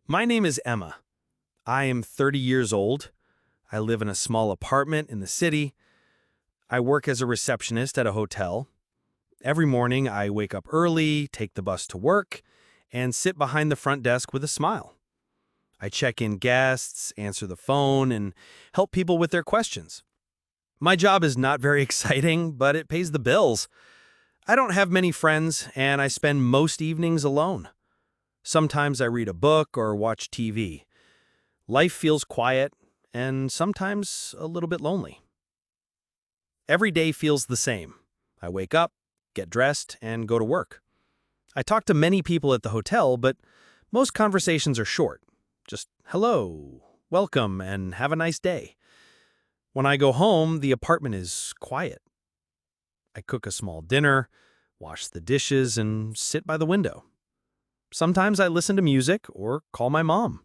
My name is Emma. I am 30 years old. I live in a small apartment in the city. I work as a receptionist at a hotel. Every morning, I wake up early, take the bus to work, and sit behind the front desk with a smile. I check in guests, answer the phone, and help people with their questions. My job is not very exciting, but it pays the bills. I don't have many friends, and I spend most evenings alone. Sometimes I read a book or watch TV. Life feels quiet and sometimes a little bit lonely. Every day feels the same. I wake up, get dressed, and go to work. I talk to many people at the hotel, but most conversations are short. Just hello, welcome, and have a nice day. When I go home, the apartment is quiet. I cook a small dinner, wash the dishes, and sit by the window. Sometimes I listen to music or call my mom.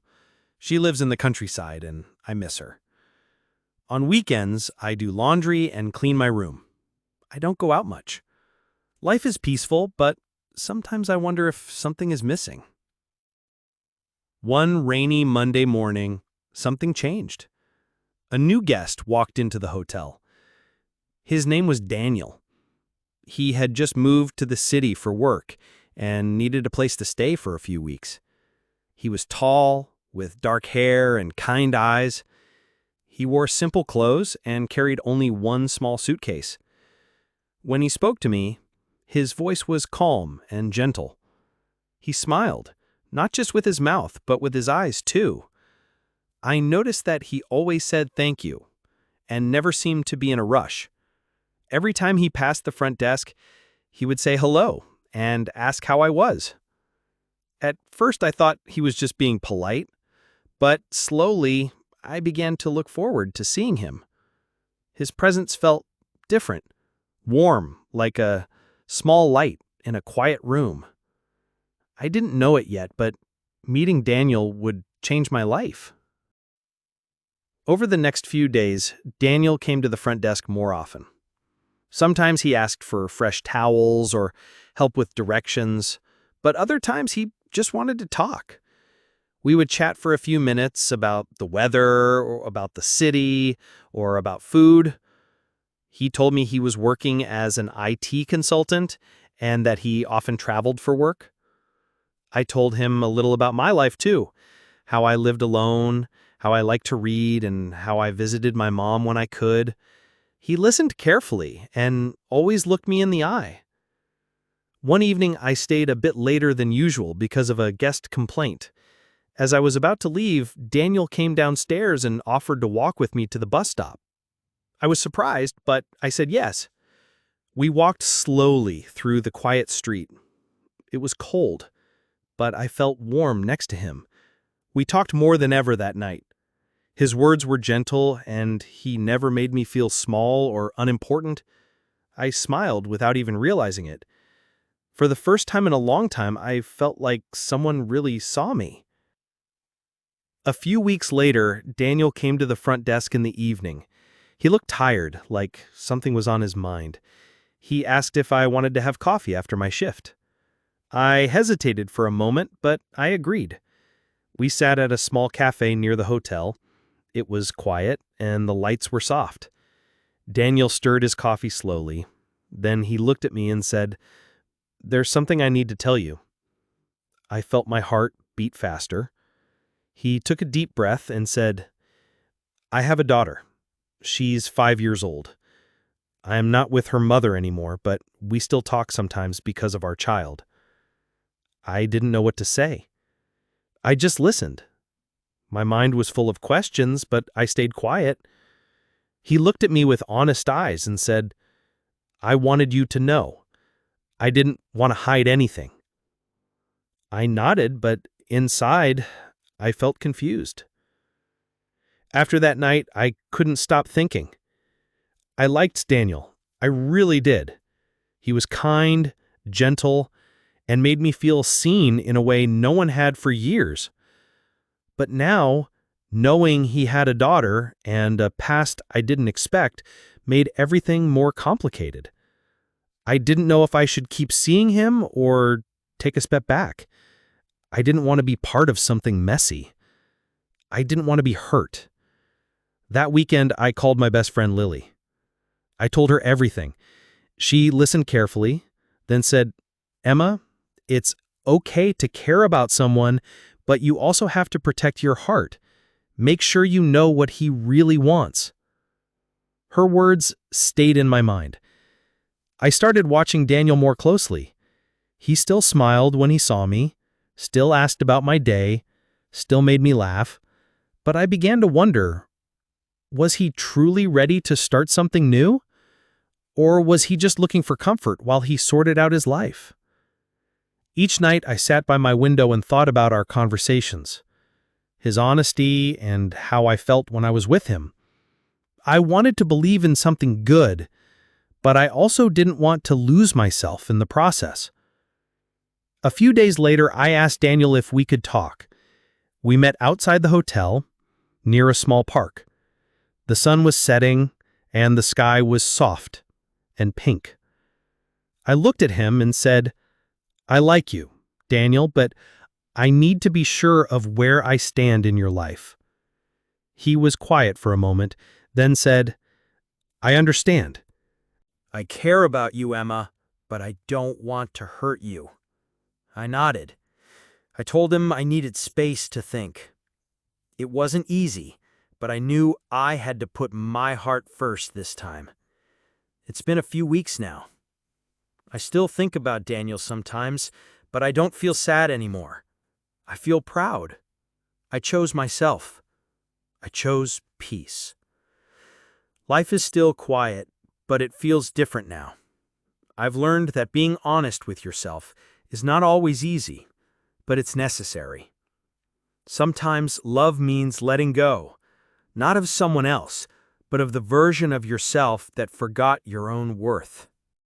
She lives in the countryside and I miss her. On weekends, I do laundry and clean my room. I don't go out much. Life is peaceful, but sometimes I wonder if something is missing. One rainy Monday morning, something changed. A new guest walked into the hotel. His name was Daniel. He had just moved to the city for work and needed a place to stay for a few weeks. He was tall, with dark hair and kind eyes. He wore simple clothes and carried only one small suitcase. When he spoke to me, his voice was calm and gentle. He smiled, not just with his mouth, but with his eyes too. I noticed that he always said thank you and never seemed to be in a rush. Every time he passed the front desk, he would say hello and ask how I was. At first, I thought he was just being polite, but slowly, I began to look forward to seeing him. His presence felt different, warm, like a small light in a quiet room. I didn't know it yet, but meeting Daniel would change my life. Over the next few days, Daniel came to the front desk more often. Sometimes he asked for fresh towels or help with directions, but other times he just wanted to talk. We would chat for a few minutes about the weather, or about the city, or about food. He told me he was working as an IT consultant and that he often traveled for work. I told him a little about my life too, how I lived alone, how I liked to read, and how I visited my mom when I could. He listened carefully and always looked me in the eye. One evening, I stayed a bit later than usual because of a guest complaint. As I was about to leave, Daniel came downstairs and offered to walk with me to the bus stop. I was surprised, but I said yes. We walked slowly through the quiet street. It was cold, but I felt warm next to him. We talked more than ever that night. His words were gentle, and he never made me feel small or unimportant. I smiled without even realizing it. For the first time in a long time, I felt like someone really saw me. A few weeks later, Daniel came to the front desk in the evening. He looked tired, like something was on his mind. He asked if I wanted to have coffee after my shift. I hesitated for a moment, but I agreed. We sat at a small cafe near the hotel. It was quiet, and the lights were soft. Daniel stirred his coffee slowly. Then he looked at me and said, "There's something I need to tell you." I felt my heart beat faster. He took a deep breath and said, "I have a daughter. She's 5 years old. I am not with her mother anymore, but we still talk sometimes because of our child." I didn't know what to say. I just listened. My mind was full of questions, but I stayed quiet. He looked at me with honest eyes and said, "I wanted you to know. I didn't want to hide anything." I nodded, but inside, I felt confused. After that night, I couldn't stop thinking. I liked Daniel. I really did. He was kind, gentle, and made me feel seen in a way no one had for years. But now, knowing he had a daughter and a past I didn't expect made everything more complicated. I didn't know if I should keep seeing him or take a step back. I didn't want to be part of something messy. I didn't want to be hurt. That weekend, I called my best friend Lily. I told her everything. She listened carefully, then said, "Emma, it's okay to care about someone, but you also have to protect your heart. Make sure you know what he really wants." Her words stayed in my mind. I started watching Daniel more closely. He still smiled when he saw me, still asked about my day, still made me laugh, but I began to wonder, was he truly ready to start something new? Or was he just looking for comfort while he sorted out his life? Each night I sat by my window and thought about our conversations, his honesty and how I felt when I was with him. I wanted to believe in something good, but I also didn't want to lose myself in the process. A few days later, I asked Daniel if we could talk. We met outside the hotel, near a small park. The sun was setting, and the sky was soft and pink. I looked at him and said, "I like you, Daniel, but I need to be sure of where I stand in your life." He was quiet for a moment, then said, "I understand. I care about you, Emma, but I don't want to hurt you." I nodded. I told him I needed space to think. It wasn't easy, but I knew I had to put my heart first this time. It's been a few weeks now. I still think about Daniel sometimes, but I don't feel sad anymore. I feel proud. I chose myself. I chose peace. Life is still quiet, but it feels different now. I've learned that being honest with yourself is not always easy, but it's necessary. Sometimes love means letting go, not of someone else, but of the version of yourself that forgot your own worth.